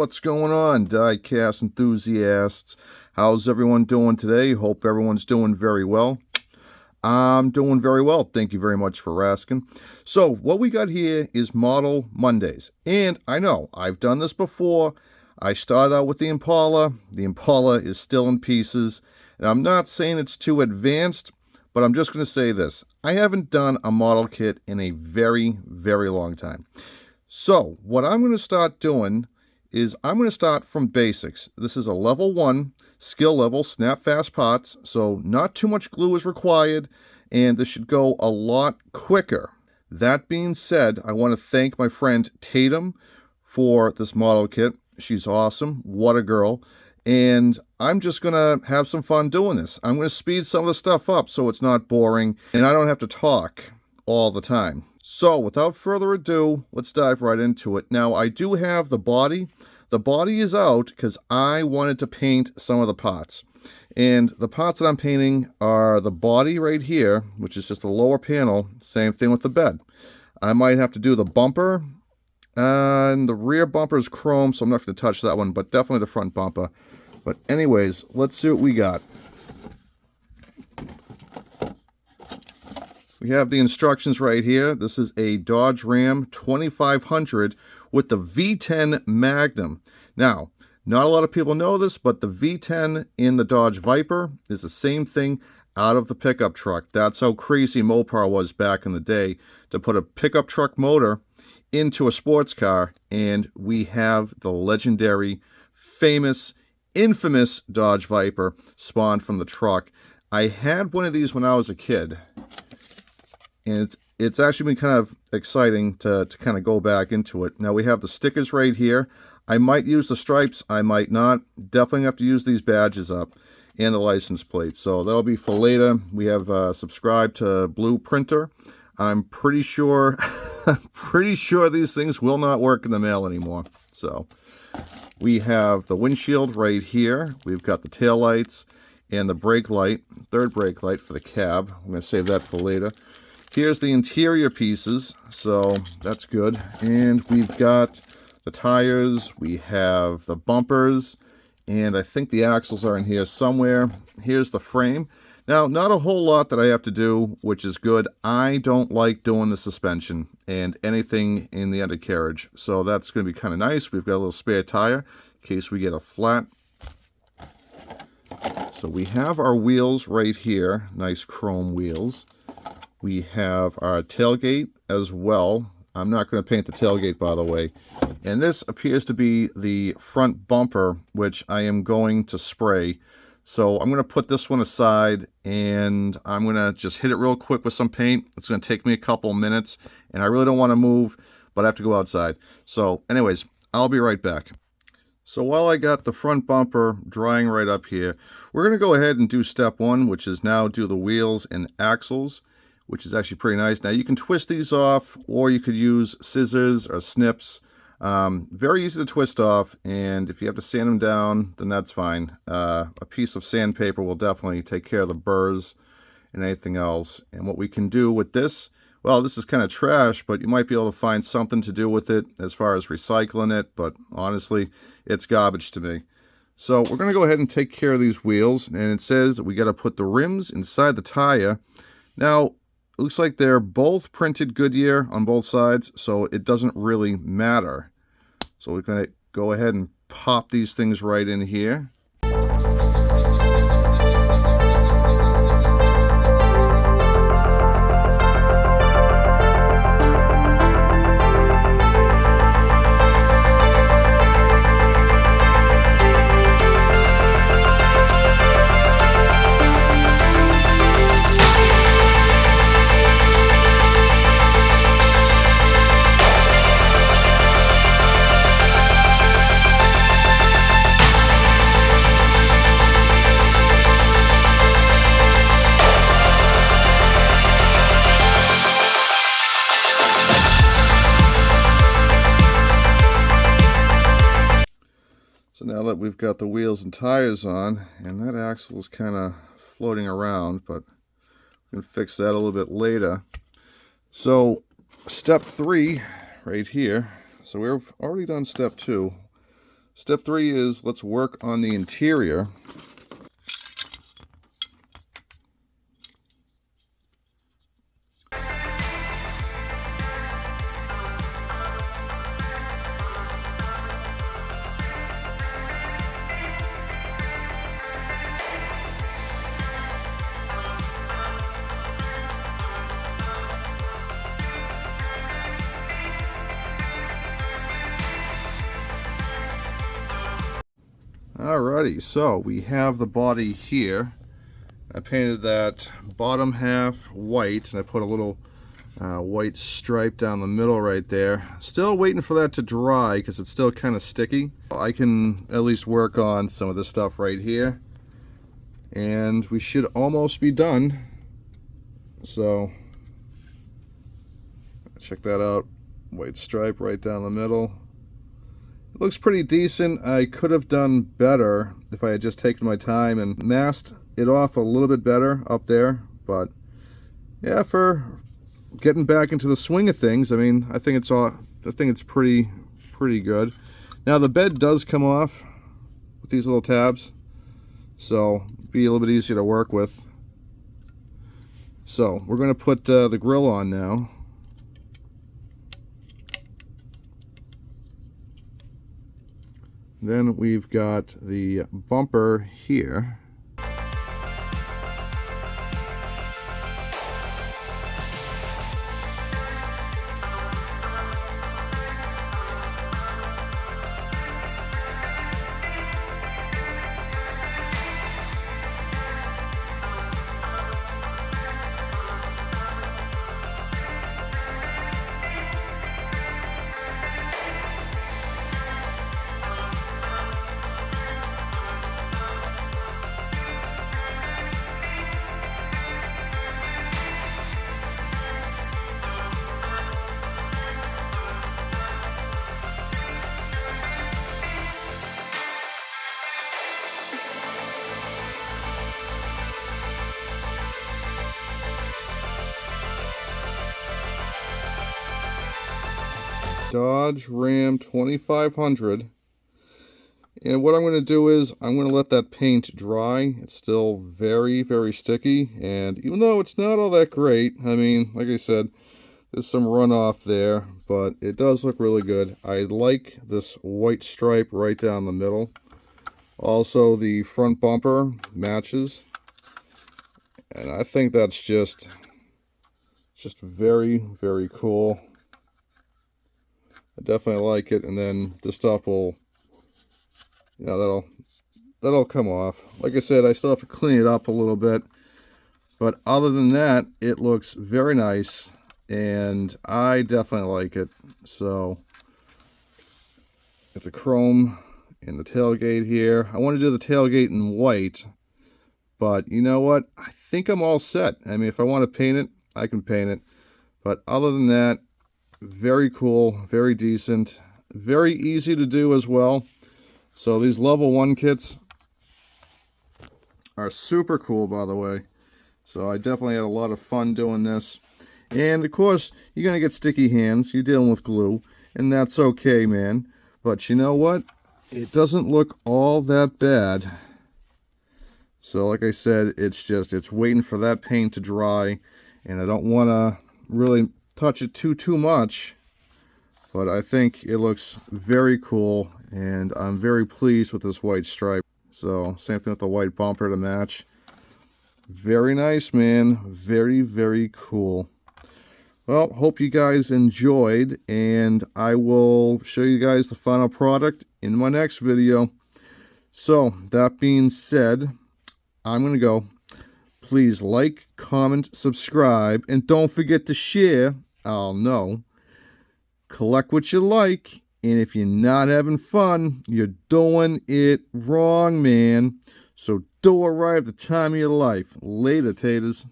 What's going on, diecast enthusiasts? How's everyone doing today? Hope everyone's doing very well. I'm doing very well. Thank you very much for asking. So what we got here is Model Mondays. And I know, I've done this before. I started out with the Impala. The Impala is still in pieces. And I'm not saying it's too advanced, but I'm just going to say this. I haven't done a model kit in a very, very long time. So what I'm going to start doing is I'm going to start from basics. This is a level 1 skill level, snap fast parts, so not too much glue is required, and this should go a lot quicker. That being said, I want to thank my friend Tatum for this model kit. She's awesome. What a girl. And I'm just going to have some fun doing this. I'm going to speed some of the stuff up so it's not boring, and I don't have to talk all the time. So without further ado, let's dive right into it. Now, I do have the body. The body is out because I wanted to paint some of the parts. And the parts that I'm painting are the body right here, which is just a lower panel. Same thing with the bed. I might have to do the bumper. And the rear bumper is chrome, so I'm not going to touch that one, but definitely the front bumper. But anyways, let's see what we got. We have the instructions right here. This is a Dodge Ram 2500 with the V10 Magnum. Now, not a lot of people know this, but the V10 in the Dodge Viper is the same thing out of the pickup truck. That's how crazy Mopar was back in the day, to put a pickup truck motor into a sports car, and we have the legendary, famous, infamous Dodge Viper spawned from the truck. I had one of these when I was a kid, and it's actually been kind of exciting to kind of go back into it. Now we have the stickers right here. I might use the stripes, I might not. Definitely have to use these badges up and the license plate. So that'll be for later. We have subscribed to Blue Printer. I'm pretty sure these things will not work in the mail anymore. So we have the windshield right here. We've got the tail lights and the brake light, third brake light for the cab. I'm going to save that for later. Here's the interior pieces, so that's good. And we've got the tires, we have the bumpers, and I think the axles are in here somewhere. Here's the frame. Now, not a whole lot that I have to do, which is good. I don't like doing the suspension and anything in the undercarriage, so that's going to be kind of nice. We've got a little spare tire in case we get a flat. So we have our wheels right here, nice chrome wheels. We have our tailgate as well. I'm not going to paint the tailgate, by the way. And this appears to be the front bumper, which I am going to spray. So I'm going to put this one aside, and I'm going to just hit it real quick with some paint. It's going to take me a couple minutes, and I really don't want to move, but I have to go outside. So anyways, I'll be right back. So while I got the front bumper drying right up here, we're going to go ahead and do step 1, which is now do the wheels and axles, which is actually pretty nice. Now you can twist these off, or you could use scissors or snips. Very easy to twist off, and if you have to sand them down, then that's fine. A piece of sandpaper will definitely take care of the burrs and anything else. And what we can do with this, well, this is kind of trash, but you might be able to find something to do with it as far as recycling it, but honestly, it's garbage to me. So we're going to go ahead and take care of these wheels, and it says we got to put the rims inside the tire. Now, it looks like they're both printed Goodyear on both sides, so it doesn't really matter. So we're going to go ahead and pop these things right in here. So now that we've got the wheels and tires on, and that axle is kind of floating around, but we can fix that a little bit later. So step 3 right here. So we've already done step 2. Step 3 is let's work on the interior. Alrighty, so we have the body here. I painted that bottom half white, and I put a little white stripe down the middle right there. Still waiting for that to dry because it's still kind of sticky. I can at least work on some of this stuff right here, and we should almost be done. So check that out. White stripe right down the middle. It looks pretty decent. I could have done better if I had just taken my time and masked it off a little bit better up there. But yeah, for getting back into the swing of things, I mean, I think it's pretty good. Now the bed does come off with these little tabs, so be a little bit easier to work with. So we're going to put the grill on now. Then we've got the bumper here. Dodge Ram 2500. And what I'm going to do is I'm going to let that paint dry. It's still very sticky, and even though it's not all that great, I mean, like I said, there's some runoff there, but it does look really good. I like this white stripe right down the middle. Also, the front bumper matches, and I think that's just very cool. I definitely like it. And then this stuff will, you know, that'll come off. Like I said, I still have to clean it up a little bit, but other than that, it looks very nice, and I definitely like it. So got the chrome in the tailgate here. I want to do the tailgate in white, but you know what? I think I'm all set. I mean, if I want to paint it, I can paint it. But other than that, very cool, very decent, very easy to do as well. So these level 1 kits are super cool, by the way. So I definitely had a lot of fun doing this. And of course, you're going to get sticky hands. You're dealing with glue, and that's okay, man. But you know what? It doesn't look all that bad. So like I said, it's waiting for that paint to dry, and I don't want to really touch it too much, but I think it looks very cool, and I'm very pleased with this white stripe. So same thing with the white bumper to match. Very nice, man. Very cool. Well, hope you guys enjoyed, and I will show you guys the final product in my next video. So that being said, I'm gonna go. Please like, comment, subscribe, and don't forget to share. I'll know. Collect what you like, and if you're not having fun, you're doing it wrong, man. So do it right at the time of your life. Later, taters.